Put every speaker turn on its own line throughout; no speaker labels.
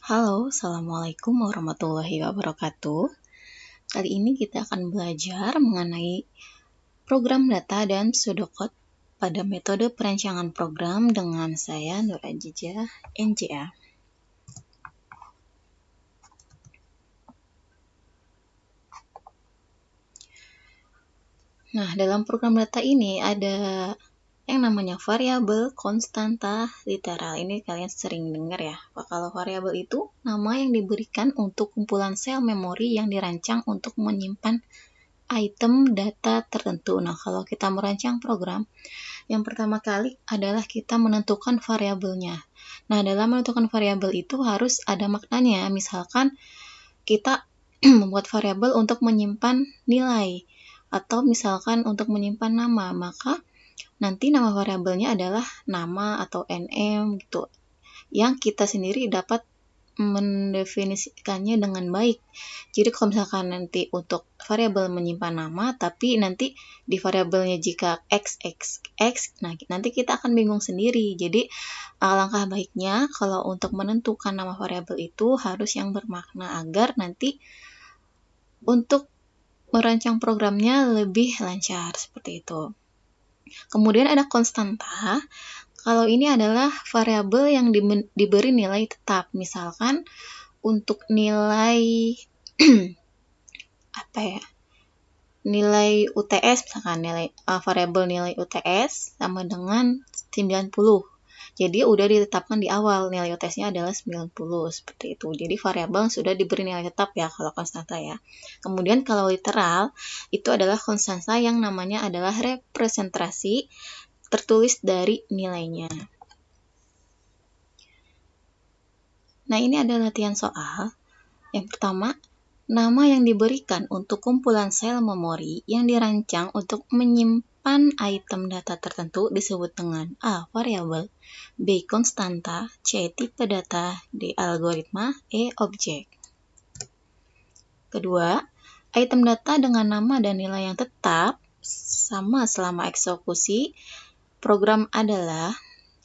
Halo, Assalamualaikum warahmatullahi wabarakatuh. Kali ini kita akan belajar mengenai program data dan pseudocode pada metode perancangan program dengan saya Nur Ajijah, NJA. Nah, dalam program data ini ada yang namanya variabel, konstanta, literal. Ini kalian sering dengar ya. Kalau variabel itu nama yang diberikan untuk kumpulan sel memori yang dirancang untuk menyimpan item data tertentu. Nah, kalau kita merancang program, yang pertama kali adalah kita menentukan variabelnya. Nah, dalam menentukan variabel itu harus ada maknanya. Misalkan kita membuat variabel untuk menyimpan nilai, atau misalkan untuk menyimpan nama, maka nanti nama variabelnya adalah nama atau nm gitu, yang kita sendiri dapat mendefinisikannya dengan baik. Jadi kalau misalkan nanti untuk variabel menyimpan nama, tapi nanti di variabelnya jika x, nah nanti kita akan bingung sendiri. Jadi alangkah baiknya kalau untuk menentukan nama variabel itu harus yang bermakna agar nanti untuk merancang programnya lebih lancar seperti itu. Kemudian ada konstanta. Kalau ini adalah variabel yang diberi nilai tetap. Misalkan untuk nilai nilai UTS, misalkan variabel nilai UTS sama dengan 90. Jadi udah ditetapkan di awal nilai UTS-nya adalah 90 seperti itu. Jadi variabel sudah diberi nilai tetap ya kalau konstanta ya. Kemudian kalau literal itu adalah konstanta yang namanya adalah representasi tertulis dari nilainya. Nah, ini ada latihan soal. Yang pertama, nama yang diberikan untuk kumpulan sel memori yang dirancang untuk menyimpan item data tertentu disebut dengan A. Variabel, B. Konstanta, C. Tipe data, D. Algoritma, E. Objek. Kedua, item data dengan nama dan nilai yang tetap sama selama eksekusi program adalah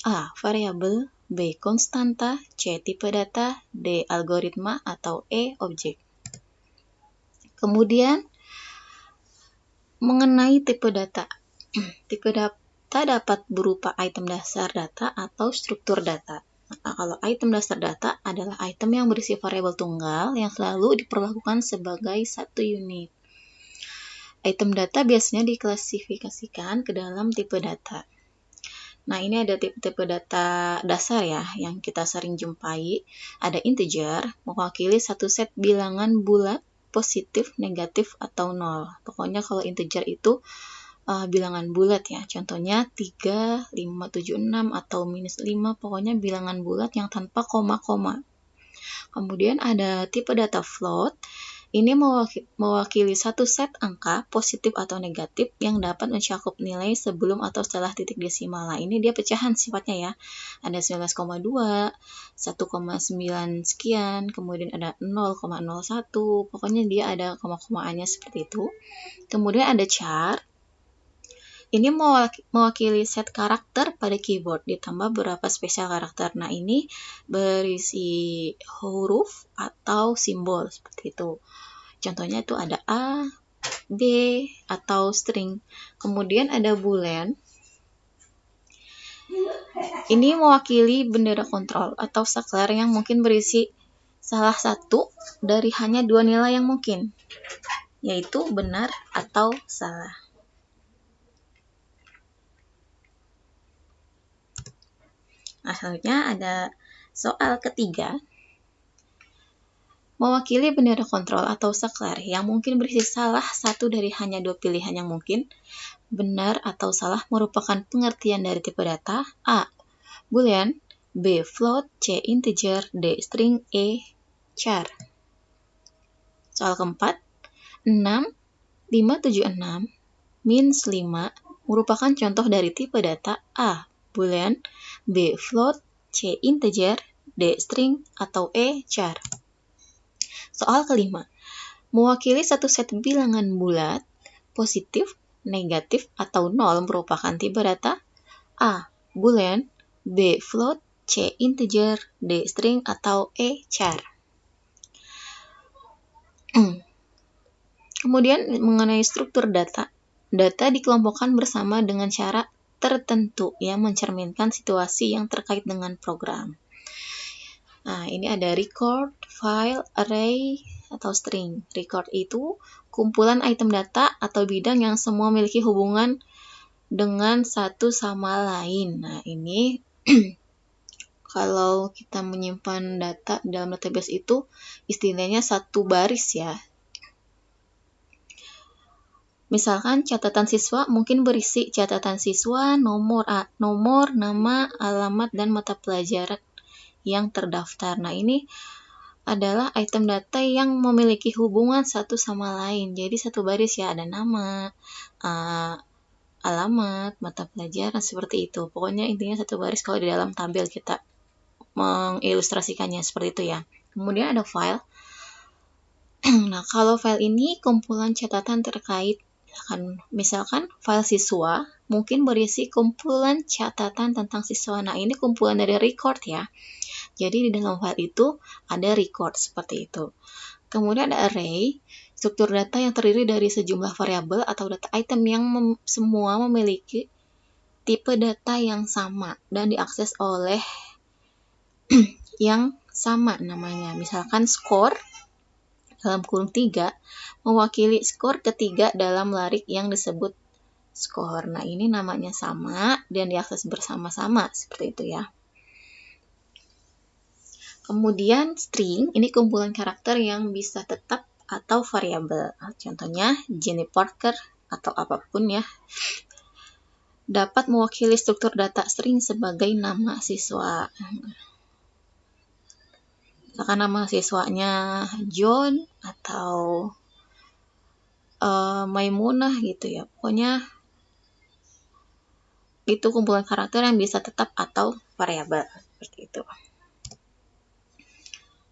A. Variabel, B. Konstanta, C. Tipe data, D. Algoritma, atau E. Objek. Kemudian, mengenai tipe data. Tipe data dapat berupa item dasar data atau struktur data. Nah, kalau item dasar data adalah item yang berisi variabel tunggal yang selalu diperlakukan sebagai satu unit. Item data biasanya diklasifikasikan ke dalam tipe data. Nah, ini ada tipe-tipe data dasar ya, yang kita sering jumpai. Ada integer, mewakili satu set bilangan bulat, positif, negatif, atau 0. Pokoknya kalau integer itu bilangan bulat ya. Contohnya 3, 5, 7, 6, atau minus 5. Pokoknya bilangan bulat yang tanpa koma-koma. Kemudian ada tipe data float. Ini mewakili satu set angka positif atau negatif yang dapat mencakup nilai sebelum atau setelah titik desimal. Nah, ini dia pecahan sifatnya ya. Ada 19,2, 1,9 sekian, kemudian ada 0,01. Pokoknya dia ada koma-komaannya seperti itu. Kemudian ada char. Ini mewakili set karakter pada keyboard ditambah beberapa spesial karakter. Nah, ini berisi huruf atau simbol seperti itu. Contohnya itu ada A, B, atau string. Kemudian ada boolean. Ini mewakili bendera kontrol atau saklar yang mungkin berisi salah satu dari hanya dua nilai yang mungkin, yaitu benar atau salah. Nah, selanjutnya ada soal ketiga. Mewakili bendera kontrol atau saklar yang mungkin berisi salah satu dari hanya dua pilihan yang mungkin. Benar atau salah merupakan pengertian dari tipe data. A. Boolean, B. Float, C. Integer, D. String, E. Char. Soal keempat. 6, 5, 7, 6, minus 5 merupakan contoh dari tipe data. A. Boolean, B. Float, C. Integer, D. String, atau E. Char. Soal kelima, mewakili satu set bilangan bulat, positif, negatif, atau 0 merupakan tipe data. A. Boolean, B. Float, C. integer, D. string, atau E. char. Kemudian mengenai struktur data. Data dikelompokkan bersama dengan cara tertentu yang mencerminkan situasi yang terkait dengan program. Nah, ini ada record, file, array, atau string. Record itu kumpulan item data atau bidang yang semua memiliki hubungan dengan satu sama lain. Nah, ini kalau kita menyimpan data dalam database itu istilahnya satu baris ya. Misalkan catatan siswa mungkin berisi catatan siswa, nomor, nama, alamat, dan mata pelajaran yang terdaftar. Nah, ini adalah item data yang memiliki hubungan satu sama lain. Jadi satu baris ya, ada nama, alamat, mata pelajaran, seperti itu. Pokoknya intinya satu baris kalau di dalam tabel kita mengilustrasikannya seperti itu ya. Kemudian ada file. Nah, kalau file ini kumpulan catatan terkait. Misalkan file siswa mungkin berisi kumpulan catatan tentang siswa. Nah, ini kumpulan dari record ya. Jadi di dalam file itu ada record seperti itu. Kemudian ada array, struktur data yang terdiri dari sejumlah variabel atau data item yang semua memiliki tipe data yang sama dan diakses oleh yang sama namanya. Misalkan skor dalam kurung 3 mewakili skor ketiga dalam larik yang disebut skor. Nah, ini namanya sama dan diakses bersama-sama seperti itu ya. Kemudian string, ini kumpulan karakter yang bisa tetap atau variabel. Contohnya Jenny Parker atau apapun ya. Dapat mewakili struktur data string sebagai nama siswa. Misalkan nama siswanya John atau Maimunah gitu ya. Pokoknya itu kumpulan karakter yang bisa tetap atau variabel seperti itu.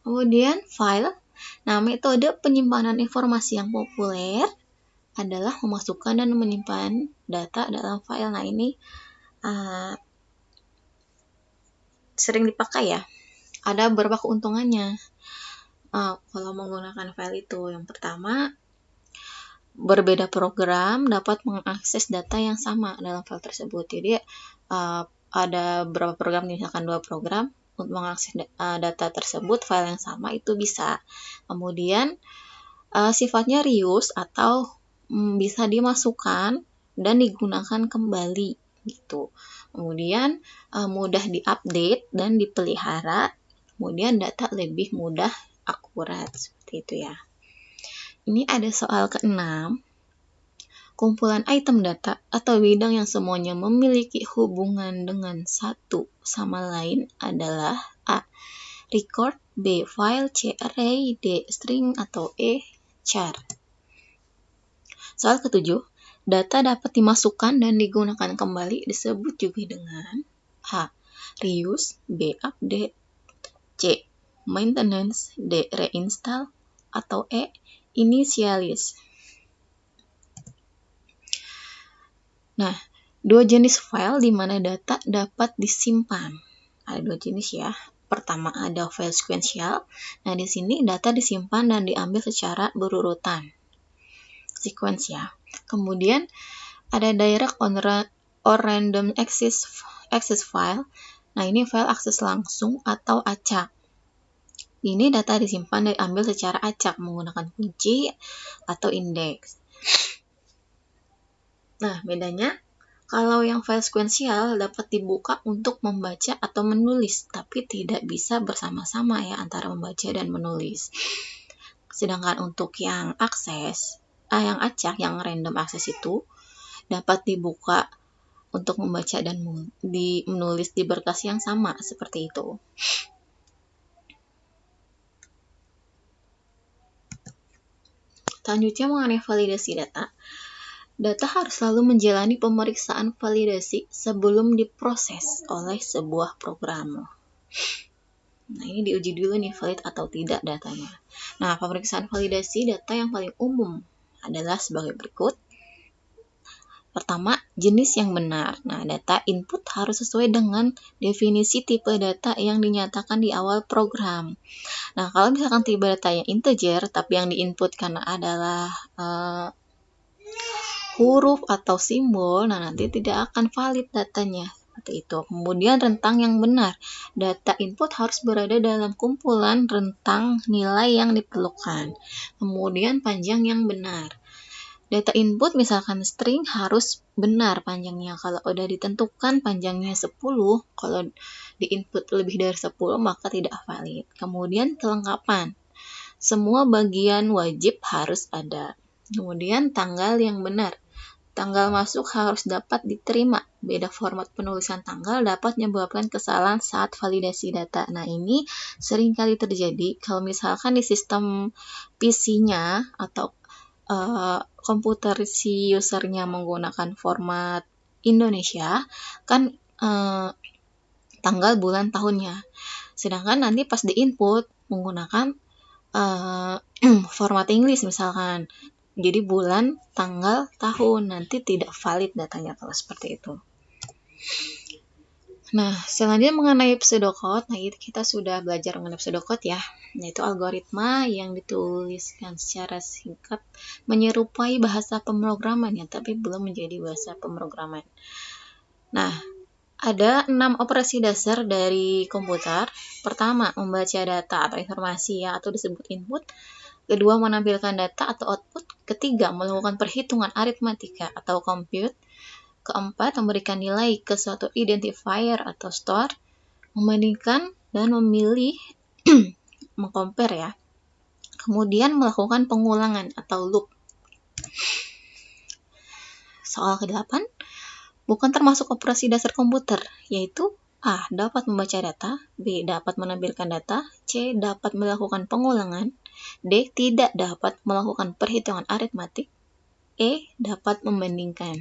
Kemudian file. Nah, metode penyimpanan informasi yang populer adalah memasukkan dan menyimpan data dalam file. Nah, ini sering dipakai ya. Ada beberapa keuntungannya kalau menggunakan file itu. Yang pertama, berbeda program dapat mengakses data yang sama dalam file tersebut. Jadi ada beberapa program, misalkan 2 program untuk mengakses data tersebut, file yang sama itu bisa. Kemudian sifatnya reuse atau bisa dimasukkan dan digunakan kembali gitu. Kemudian mudah diupdate dan dipelihara. Kemudian data lebih mudah akurat seperti itu ya. Ini ada soal ke-6. Kumpulan item data atau bidang yang semuanya memiliki hubungan dengan satu sama lain adalah A. record, B. file, C. array, D. string, atau E. char. Soal ke-7. Data dapat dimasukkan dan digunakan kembali disebut juga dengan A. reuse, B. update, C. maintenance, D. reinstall, atau E. initialize. Nah, 2 jenis file di mana data dapat disimpan. Ada 2 jenis ya. Pertama ada file sequential. Nah, di sini data disimpan dan diambil secara berurutan. Sequence ya. Kemudian ada direct or random access file. Nah, ini file akses langsung atau acak. Ini data disimpan dan diambil secara acak menggunakan kunci atau indeks. Nah, bedanya kalau yang file sequential dapat dibuka untuk membaca atau menulis, tapi tidak bisa bersama-sama ya antara membaca dan menulis. Sedangkan untuk yang yang acak, yang random access itu dapat dibuka untuk membaca dan menulis di berkas yang sama seperti itu. Selanjutnya mengenai validasi data. Data harus selalu menjalani pemeriksaan validasi sebelum diproses oleh sebuah program. Nah, ini diuji dulu nih valid atau tidak datanya. Nah, pemeriksaan validasi data yang paling umum adalah sebagai berikut. Pertama, jenis yang benar. Nah, data input harus sesuai dengan definisi tipe data yang dinyatakan di awal program. Nah, kalau misalkan tipe data yang integer, tapi yang diinputkan adalah huruf atau simbol, nah nanti tidak akan valid datanya. Seperti itu. Kemudian rentang yang benar. Data input harus berada dalam kumpulan rentang nilai yang diperlukan. Kemudian panjang yang benar. Data input misalkan string harus benar panjangnya. Kalau udah ditentukan panjangnya 10, kalau di input lebih dari 10 maka tidak valid. Kemudian kelengkapan. Semua bagian wajib harus ada. Kemudian tanggal yang benar. Tanggal masuk harus dapat diterima. Beda format penulisan tanggal dapat menyebabkan kesalahan saat validasi data. Nah, ini sering kali terjadi kalau misalkan di sistem PC-nya atau komputer si usernya menggunakan format Indonesia, kan tanggal, bulan, tahunnya. Sedangkan nanti pas di-input menggunakan format English misalkan. Jadi bulan, tanggal, tahun, nanti tidak valid datanya kalau seperti itu. Nah, selanjutnya mengenai pseudocode, nah kita sudah belajar mengenai pseudocode ya, yaitu algoritma yang dituliskan secara singkat menyerupai bahasa pemrograman ya, tapi belum menjadi bahasa pemrograman. Nah, ada 6 operasi dasar dari komputer. Pertama, membaca data atau informasi ya, atau disebut input. Kedua, menampilkan data atau output. Ketiga, melakukan perhitungan aritmatika atau compute. Keempat, memberikan nilai ke suatu identifier atau store. Membandingkan dan memilih mengcompare ya. Kemudian melakukan pengulangan atau loop. Soal ke-8, bukan termasuk operasi dasar komputer, yaitu A. Dapat membaca data, B. Dapat menampilkan data, C. Dapat melakukan pengulangan, D. Tidak dapat melakukan perhitungan aritmatik, E. Dapat membandingkan.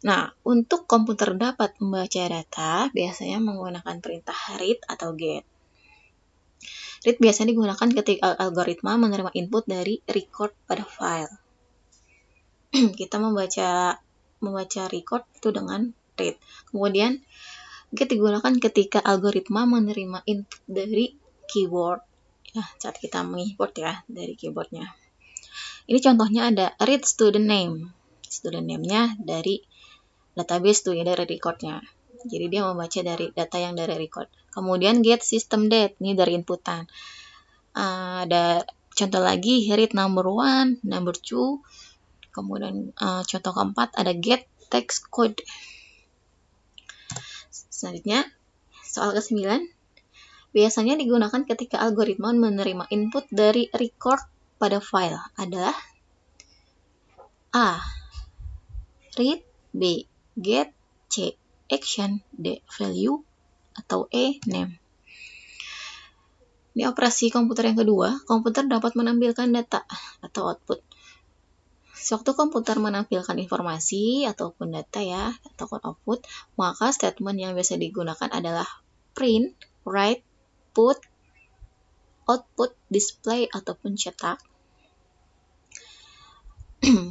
Nah, untuk komputer dapat membaca data, biasanya menggunakan perintah read atau get. Read biasanya digunakan ketika algoritma menerima input dari record pada file. Kita membaca record itu dengan read. Kemudian, get digunakan ketika algoritma menerima input dari keyboard. Ya, saat kita mengimport ya dari keyboardnya. Ini contohnya ada read student name. Student name-nya dari database tuh ya, dari recordnya. Jadi dia membaca dari data yang dari record. Kemudian get system date, ini dari inputan. Ada contoh lagi, read number 1, number 2. Kemudian contoh keempat ada get text code. Selanjutnya, soal ke-9. Biasanya digunakan ketika algoritma menerima input dari record pada file adalah A. Read, B. Get, C. Action, D. Value, atau E. Name. Di operasi komputer yang kedua, komputer dapat menampilkan data atau output. Sewaktu komputer menampilkan informasi ataupun data ya, ataupun output, maka statement yang biasa digunakan adalah print, write, put, output, display, ataupun cetak.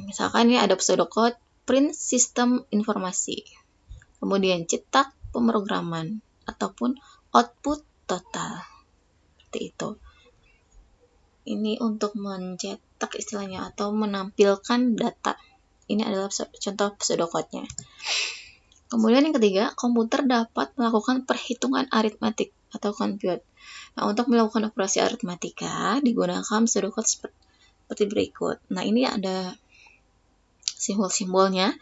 Misalkan ini ada pseudocode, print sistem informasi. Kemudian cetak pemrograman, ataupun output total. Seperti itu. Ini untuk mencetak istilahnya atau menampilkan data. Ini adalah contoh pseudocode-nya. Kemudian yang ketiga, komputer dapat melakukan perhitungan aritmatik atau compute. Nah, untuk melakukan operasi aritmatika digunakan pseudocode seperti berikut. Nah, ini ada simbol-simbolnya.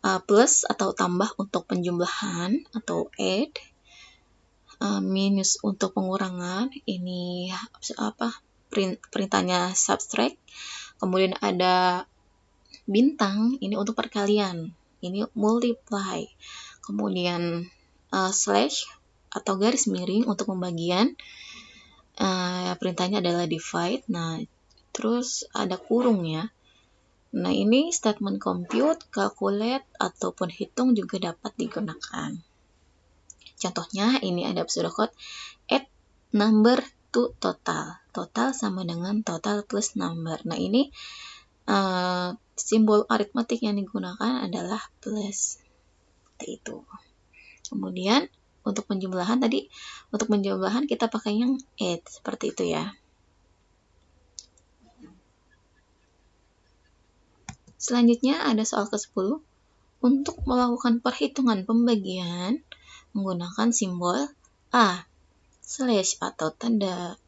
Plus atau tambah untuk penjumlahan atau add. Minus untuk pengurangan. Ini perintahnya subtract. Kemudian ada bintang, ini untuk perkalian. Ini multiply. Kemudian slash atau garis miring untuk pembagian. Perintahnya adalah divide. Nah, terus ada kurung ya. Nah, ini statement compute, calculate, ataupun hitung juga dapat digunakan. Contohnya, ini ada pseudocode add number to total. Total sama dengan total plus number. Nah, ini simbol aritmatik yang digunakan adalah plus. Seperti itu. Kemudian untuk penjumlahan kita pakai yang 8 seperti itu ya. Selanjutnya ada soal ke-10. Untuk melakukan perhitungan pembagian menggunakan simbol A, slash atau tanda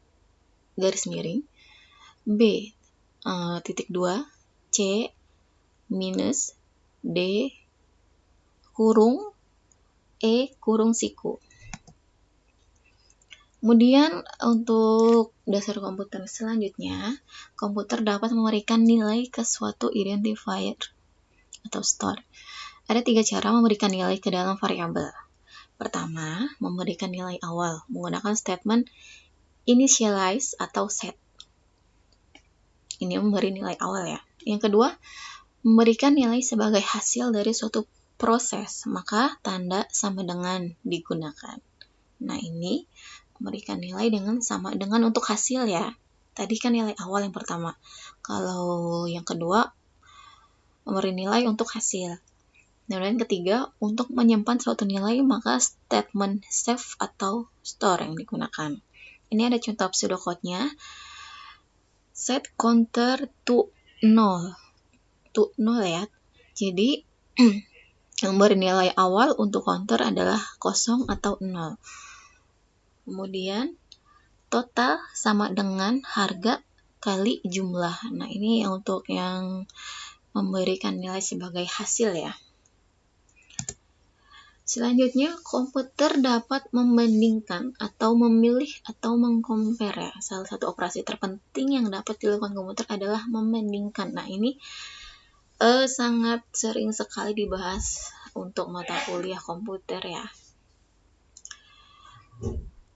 garis miring, B, titik 2, C, minus, D, kurung, E, kurung siku. Kemudian untuk dasar komputer selanjutnya, komputer dapat memberikan nilai ke suatu identifier atau store. Ada 3 cara memberikan nilai ke dalam variabel. Pertama, memberikan nilai awal menggunakan statement initialize atau set. Ini memberi nilai awal ya. Yang kedua, memberikan nilai sebagai hasil dari suatu proses, maka tanda sama dengan digunakan. Nah, ini memberikan nilai sama dengan untuk hasil ya. Tadi kan nilai awal yang pertama. Kalau yang kedua, memberi nilai untuk hasil. Dan ketiga, untuk menyimpan suatu nilai, maka statement save atau store yang digunakan. Ini ada contoh pseudocode-nya. Set counter to 0. To 0 ya. Jadi, memberi nilai awal untuk counter adalah 0 atau 0. Kemudian total sama dengan harga kali jumlah. Nah, ini untuk yang memberikan nilai sebagai hasil ya. Selanjutnya, komputer dapat membandingkan atau memilih atau mengcompare. Salah satu operasi terpenting yang dapat dilakukan komputer adalah membandingkan. Nah, ini sangat sering sekali dibahas untuk mata kuliah komputer ya.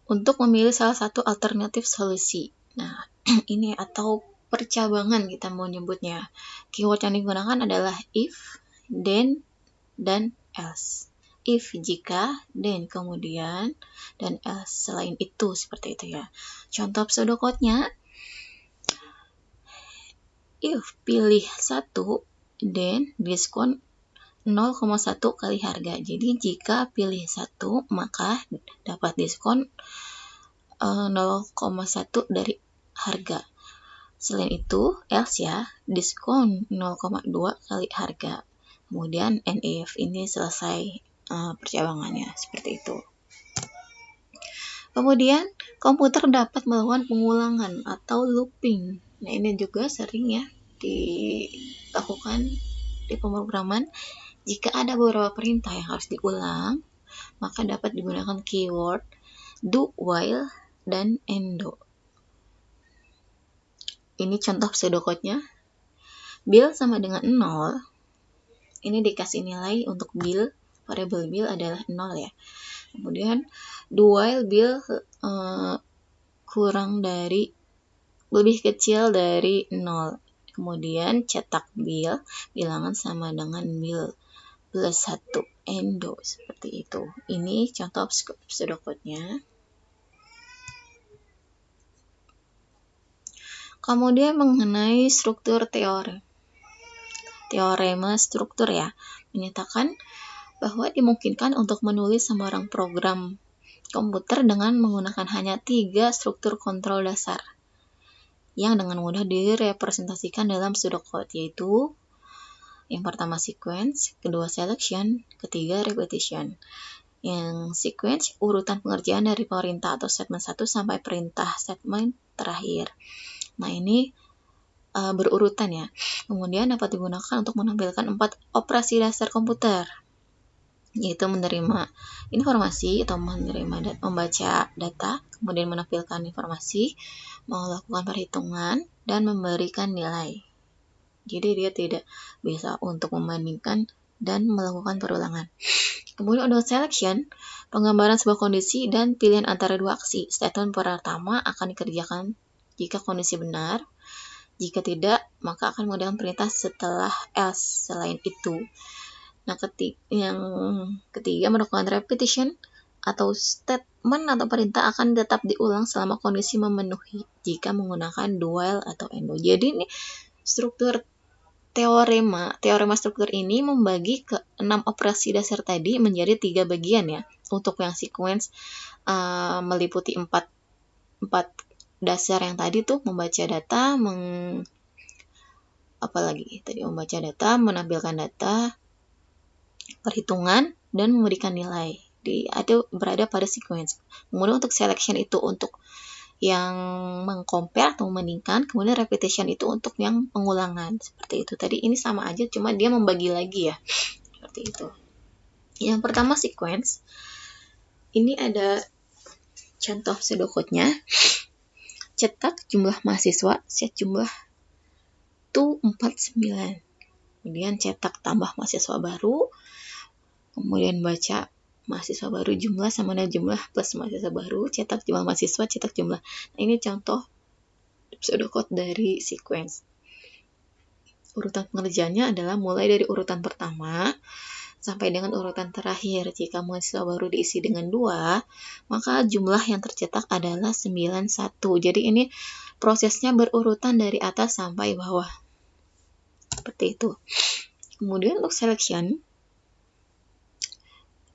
Untuk memilih salah satu alternatif solusi. Nah, ini atau percabangan kita mau nyebutnya. Keyword yang digunakan adalah if, then, dan else. If jika, then kemudian, dan else selain itu, seperti itu ya. Contoh pseudocode-nya, if pilih 1, then diskon 0,1 kali harga. Jadi jika pilih 1, maka dapat diskon 0,1 dari harga. Selain itu, else ya, diskon 0,2 kali harga. Kemudian NIF ini selesai percabangannya, seperti itu. Kemudian, komputer dapat melakukan pengulangan atau looping. Nah, ini juga sering ya dilakukan di pemrograman. Jika ada beberapa perintah yang harus diulang, maka dapat digunakan keyword do, while, dan endo. Ini contoh pseudocode-nya. Bill sama dengan 0. Ini dikasih nilai untuk bill, variable bill adalah 0 ya. Kemudian do while bill lebih kecil dari 0. Kemudian cetak bill, bilangan sama dengan bill plus 1 endo, seperti itu. Ini contoh pseudocode-nya. Kemudian mengenai struktur teorema struktur ya, menyatakan bahwa dimungkinkan untuk menulis sembarang program komputer dengan menggunakan hanya 3 struktur kontrol dasar yang dengan mudah direpresentasikan dalam pseudocode, yaitu yang pertama sequence, kedua selection, ketiga repetition. Yang sequence urutan pengerjaan dari perintah atau statement 1 sampai perintah statement terakhir. Nah, ini berurutan ya. Kemudian dapat digunakan untuk menampilkan 4 operasi dasar komputer, yaitu menerima informasi atau membaca data, kemudian menampilkan informasi, melakukan perhitungan, dan memberikan nilai. Jadi dia tidak bisa untuk membandingkan dan melakukan perulangan. Kemudian ada selection, penggambaran sebuah kondisi dan pilihan antara 2 aksi. Statement pertama akan dikerjakan jika kondisi benar. Jika tidak, maka akan menggunakan perintah setelah else selain itu. Nah, yang ketiga melakukan repetition atau statement atau perintah akan tetap diulang selama kondisi memenuhi jika menggunakan do while atau endo. Jadi ini struktur teorema struktur ini membagi ke 6 operasi dasar tadi menjadi 3 bagian ya. Untuk yang sequence meliputi 4 dasar yang tadi tuh, membaca data, membaca data, menampilkan data, perhitungan, dan memberikan nilai. Berada pada sequence. Kemudian untuk selection itu untuk yang mengcompare atau membandingkan, kemudian repetition itu untuk yang pengulangan. Seperti itu. Tadi ini sama aja, cuma dia membagi lagi ya. Seperti itu. Yang pertama sequence. Ini ada contoh pseudocode-nya. Cetak jumlah mahasiswa, set jumlah itu 49. Kemudian cetak tambah mahasiswa baru. Kemudian baca mahasiswa baru jumlah sama dengan jumlah plus mahasiswa baru, cetak jumlah mahasiswa, cetak jumlah. Nah, ini contoh pseudocode dari sequence. Urutan pengerjaannya adalah mulai dari urutan pertama sampai dengan urutan terakhir. Jika mahasiswa baru diisi dengan 2, maka jumlah yang tercetak adalah 91. Jadi ini prosesnya berurutan dari atas sampai bawah. Seperti itu. Kemudian untuk selection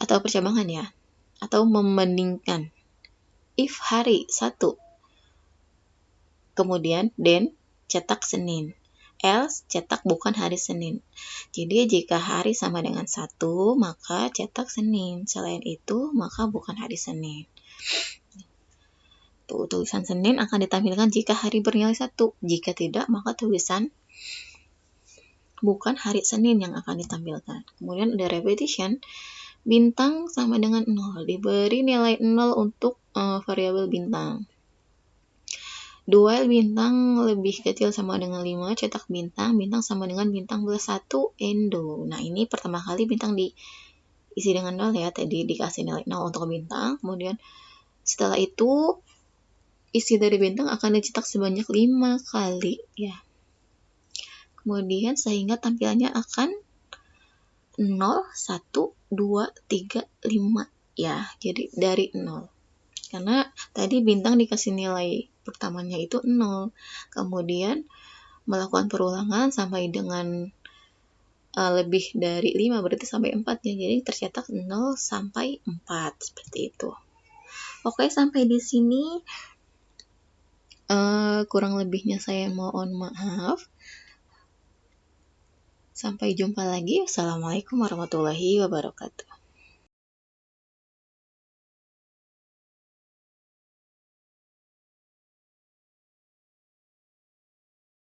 atau percabangan ya, atau membandingkan. If hari 1, kemudian then cetak Senin, else cetak bukan hari Senin. Jadi jika hari sama dengan 1, maka cetak Senin. Selain itu, maka bukan hari Senin. Tulisan Senin akan ditampilkan jika hari bernilai 1. Jika tidak, maka tulisan bukan hari Senin yang akan ditampilkan. Kemudian ada repetition. Bintang sama dengan 0. Diberi nilai 0 untuk variabel bintang. Dual bintang lebih kecil sama dengan 5, cetak bintang. Bintang sama dengan bintang plus 1, endo. Nah, ini pertama kali bintang diisi dengan 0 ya. Tadi dikasih nilai 0 untuk bintang. Kemudian setelah itu, isi dari bintang akan dicetak sebanyak 5 kali ya. Kemudian sehingga tampilannya akan 0, 1, 2, 3, 5 ya. Jadi dari 0. Karena tadi bintang dikasih nilai pertamanya itu 0. Kemudian melakukan perulangan sampai dengan lebih dari 5, berarti sampai 4 ya. Jadi tercetak 0 sampai 4 seperti itu. Oke, sampai di sini kurang lebihnya saya mohon maaf. Sampai jumpa lagi. Wassalamualaikum warahmatullahi wabarakatuh.